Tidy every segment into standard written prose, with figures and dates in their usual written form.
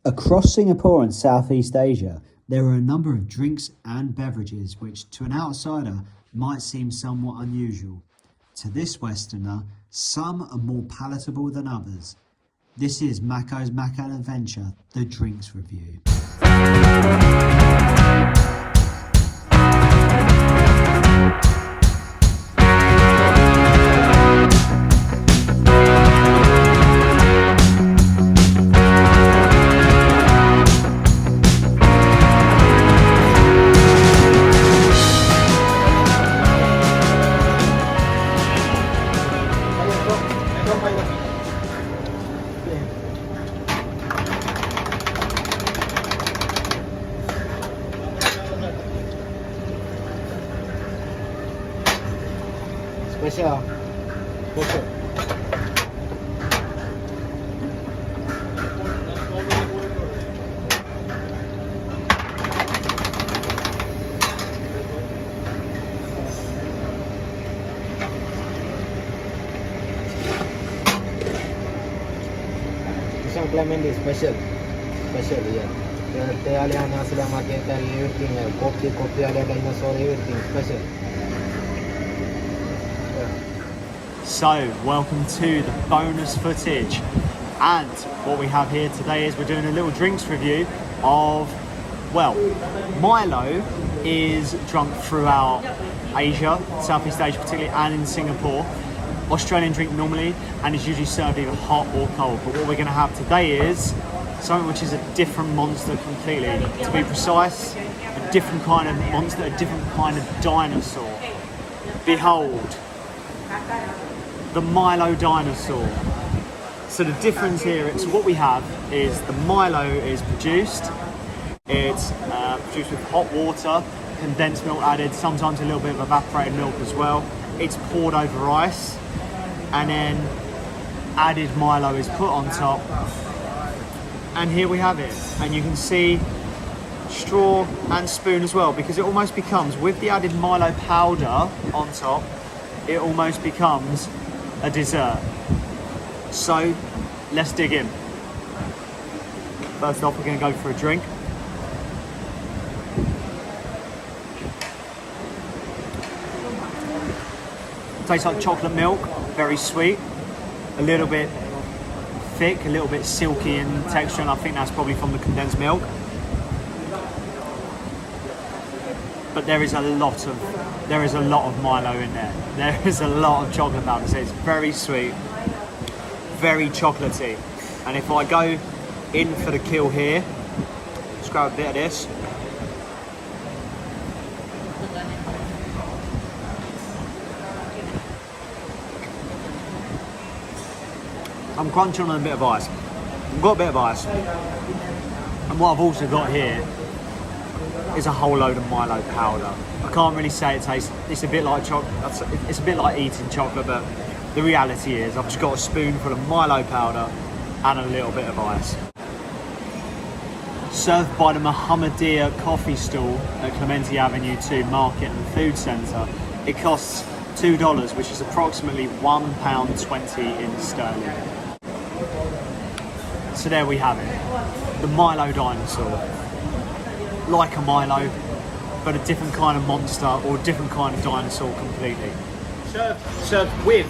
Across Singapore and Southeast Asia, there are a number of drinks and beverages which to an outsider might seem somewhat unusual. To this Westerner, some are more palatable than others. This is Makko's Makan Adventure, the drinks review. Special. Special. This one Clementi special. Special, yeah. The Teh Halia nasi lemak everything. Kopi Halia Dinosaur, everything special. So, welcome to the bonus footage, and what we have here today is we're doing a little drinks review of, well, Milo is drunk throughout Asia, Southeast Asia particularly, and in Singapore. Australian drink normally, and is usually served either hot or cold, but what we're going to have today is something which is a different monster completely. To be precise, a different kind of monster, a different kind of dinosaur. Behold, the Milo Dinosaur. So the difference here, so what we have is the Milo is produced. It's produced with hot water, condensed milk added, sometimes a little bit of evaporated milk as well. It's poured over ice, and then added Milo is put on top. And here we have it. And you can see straw and spoon as well, because it almost becomes, with the added Milo powder on top, it almost becomes a dessert. So let's dig in. First off, we're going to go for a drink. Tastes like chocolate milk, very sweet, a little bit thick, a little bit silky in texture, and I think that's probably from the condensed milk. But there is a lot of Milo in there. There is a lot of chocolate powder. So it's very sweet, very chocolatey. And if I go in for the kill here, let's grab a bit of this. I'm crunching on a bit of ice. I've got a bit of ice. And what I've also got here is a whole load of Milo powder. I can't really say it tastes, it's a bit like chocolate, it's a bit like eating chocolate, but the reality is I've just got a spoonful of Milo powder and a little bit of ice. Served by the Mohamadia coffee stall at Clementi Avenue 2 Market and Food Centre. It costs $2, which is approximately £1.20 in sterling. So there we have it, the Milo Dinosaur. Like a Milo, but a different kind of monster or a different kind of dinosaur completely. Served with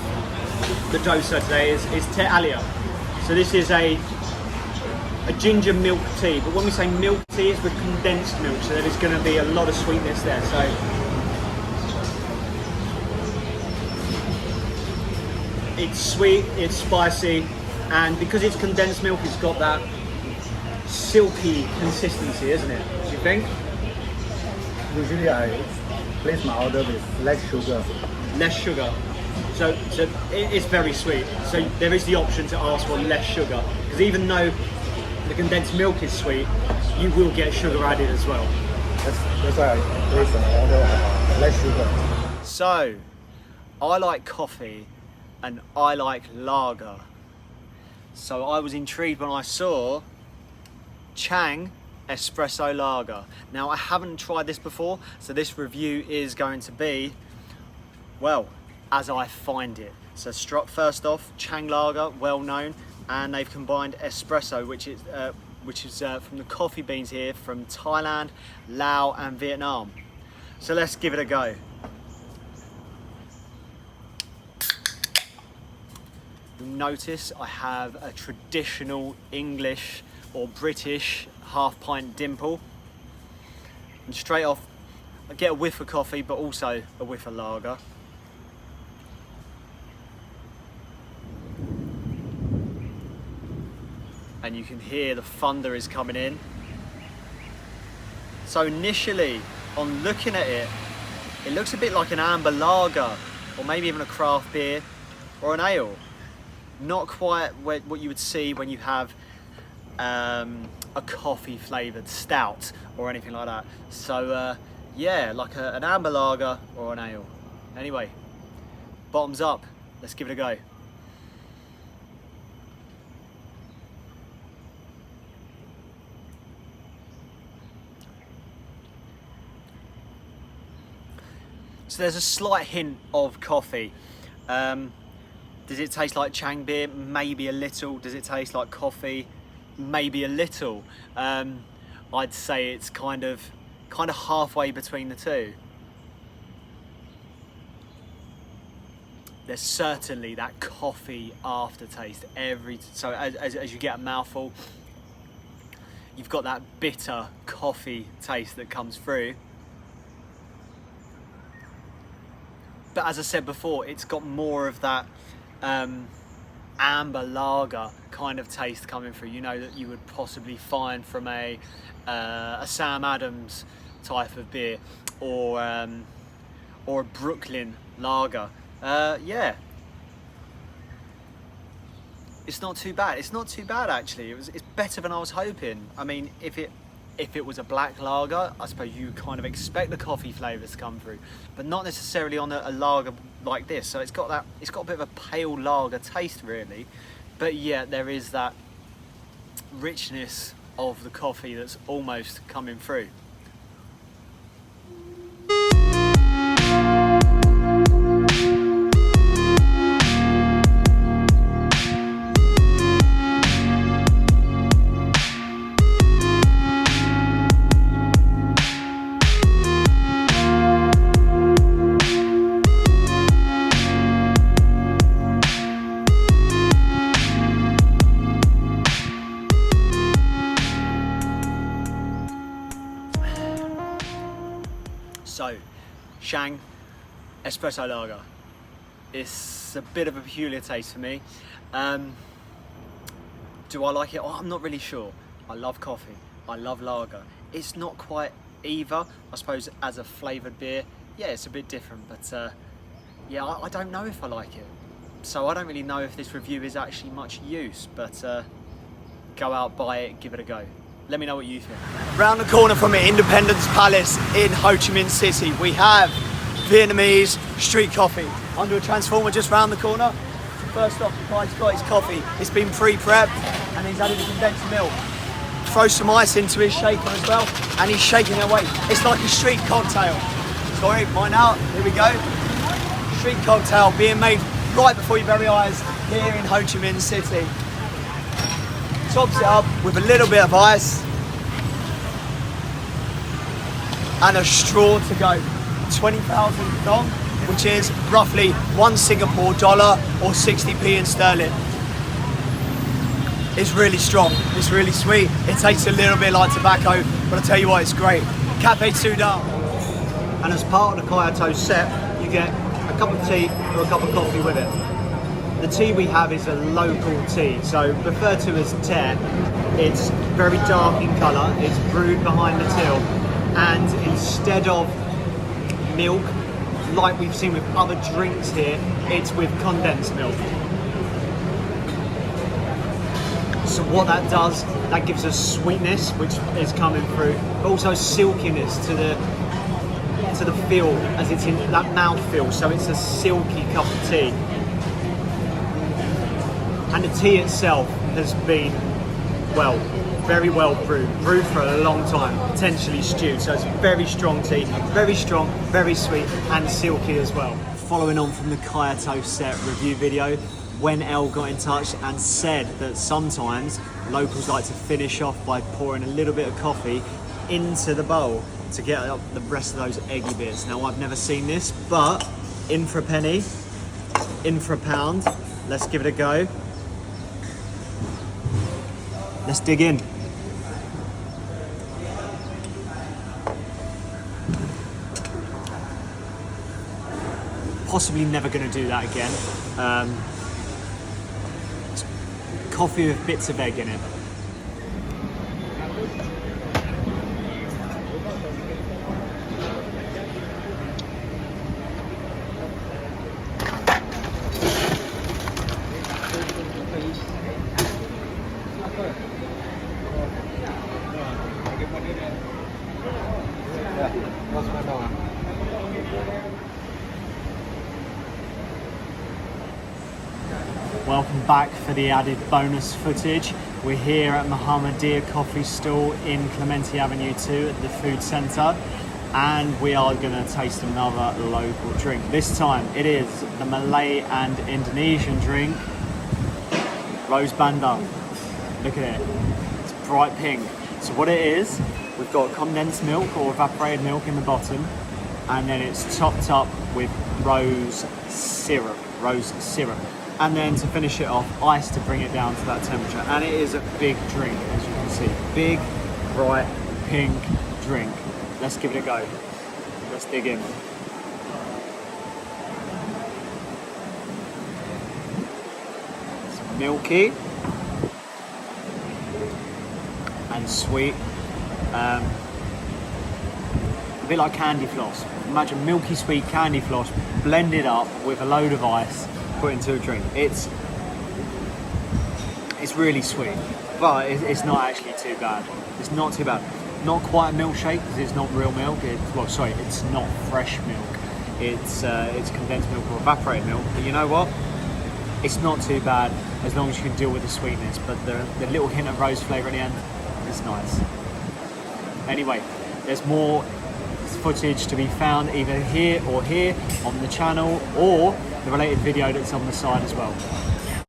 the dosa today is Teh Halia. So this is a ginger milk tea, but when we say milk tea, it's with condensed milk, so there's going to be a lot of sweetness there. So it's sweet, it's spicy, and because it's condensed milk, it's got that silky consistency, isn't it? Do you think? Usually I place my order with less sugar. Less sugar. So it's very sweet. So there is the option to ask for less sugar, because even though the condensed milk is sweet, you will get sugar added as well. That's why I place an order of less sugar. So I like coffee and I like lager. So I was intrigued when I saw Chang espresso lager. Now I haven't tried this before, so this review is going to be, well, as I find it. So first off, Chang lager, well known, and they've combined espresso, which is which is from the coffee beans here from Thailand, Laos and Vietnam. So let's give it a go. You'll notice I have a traditional English or British half pint dimple. And straight off, I get a whiff of coffee, but also a whiff of lager. And you can hear the thunder is coming in. So initially, on looking at it, it looks a bit like an amber lager, or maybe even a craft beer, or an ale. Not quite what you would see when you have a coffee flavoured stout or anything like that. So yeah, like an amber lager or an ale. Anyway, bottoms up, let's give it a go. So there's a slight hint of coffee. Does it taste like Chang beer? Maybe a little. Does it taste like coffee? Maybe a little. I'd say it's kind of halfway between the two. There's certainly that coffee aftertaste so as you get a mouthful, you've got that bitter coffee taste that comes through. But as I said before, it's got more of that amber lager kind of taste coming through, you know, that you would possibly find from a Sam Adams type of beer, or a Brooklyn lager. Yeah, it's not too bad. It's not too bad actually. It's better than I was hoping. I mean, if it was a black lager, I suppose you kind of expect the coffee flavours to come through, but not necessarily on a lager like this. So it's got a bit of a pale lager taste really, but yeah, there is that richness of the coffee that's almost coming through. So, Chang espresso lager. It's a bit of a peculiar taste for me. Do I like it? Oh, I'm not really sure. I love coffee. I love lager. It's not quite either. I suppose as a flavoured beer, yeah, it's a bit different. But yeah, I don't know if I like it. So I don't really know if this review is actually much use. But go out, buy it, give it a go. Let me know what you think. Round the corner from the Independence Palace in Ho Chi Minh City, we have Vietnamese street coffee. Under a transformer just round the corner. First off, the guy's got his coffee. It's been pre-prepped and he's added a condensed milk. Throw some ice into his shaker as well, and he's shaking it away. It's like a street cocktail. Sorry, mine out. Here we go. Street cocktail being made right before your very eyes here in Ho Chi Minh City. Tops it up with a little bit of ice and a straw to go. 20,000 dong, which is roughly $1 Singapore or 60p in sterling. It's really strong, it's really sweet. It tastes a little bit like tobacco, but I tell you what, it's great. Cafe Suda. And as part of the Kaya Toast set, you get a cup of tea or a cup of coffee with it. The tea we have is a local tea, so referred to as Teh. It's very dark in colour, it's brewed behind the till, and instead of milk, like we've seen with other drinks here, it's with condensed milk. So what that does, that gives us sweetness, which is coming through, but also silkiness to the feel, as it's in that mouth feel, so it's a silky cup of tea. And the tea itself has been, well, very well brewed for a long time, potentially stewed. So it's very strong tea, very strong, very sweet, and silky as well. Following on from the Kaya Toast set review video, when Elle got in touch and said that sometimes locals like to finish off by pouring a little bit of coffee into the bowl to get up the rest of those eggy bits. Now, I've never seen this, but in for a penny, in for a pound. Let's give it a go. Let's dig in. Possibly never going to do that again. Coffee with bits of egg in it. Welcome back for the added bonus footage. We're here at Mohamadia coffee stall in Clementi Avenue 2 at the food centre, and we are going to taste another local drink. This time it is the Malay and Indonesian drink, Rose Bandung. Look at it, it's bright pink. So what it is, we've got condensed milk or evaporated milk in the bottom, and then it's topped up with rose syrup. And then to finish it off, ice to bring it down to that temperature. And it is a big drink, as you can see. Big, bright, pink drink. Let's give it a go. Let's dig in. It's milky and sweet. A bit like candy floss. Imagine milky sweet candy floss blended up with a load of ice, put into a drink. It's really sweet, but it's not actually too bad. It's not too bad. Not quite a milkshake because it's not real milk. It's not fresh milk. It's condensed milk or evaporated milk. But you know what? It's not too bad as long as you can deal with the sweetness. But the little hint of rose flavour at the end is nice. Anyway, there's more footage to be found either here or here on the channel, or the related video that's on the side as well.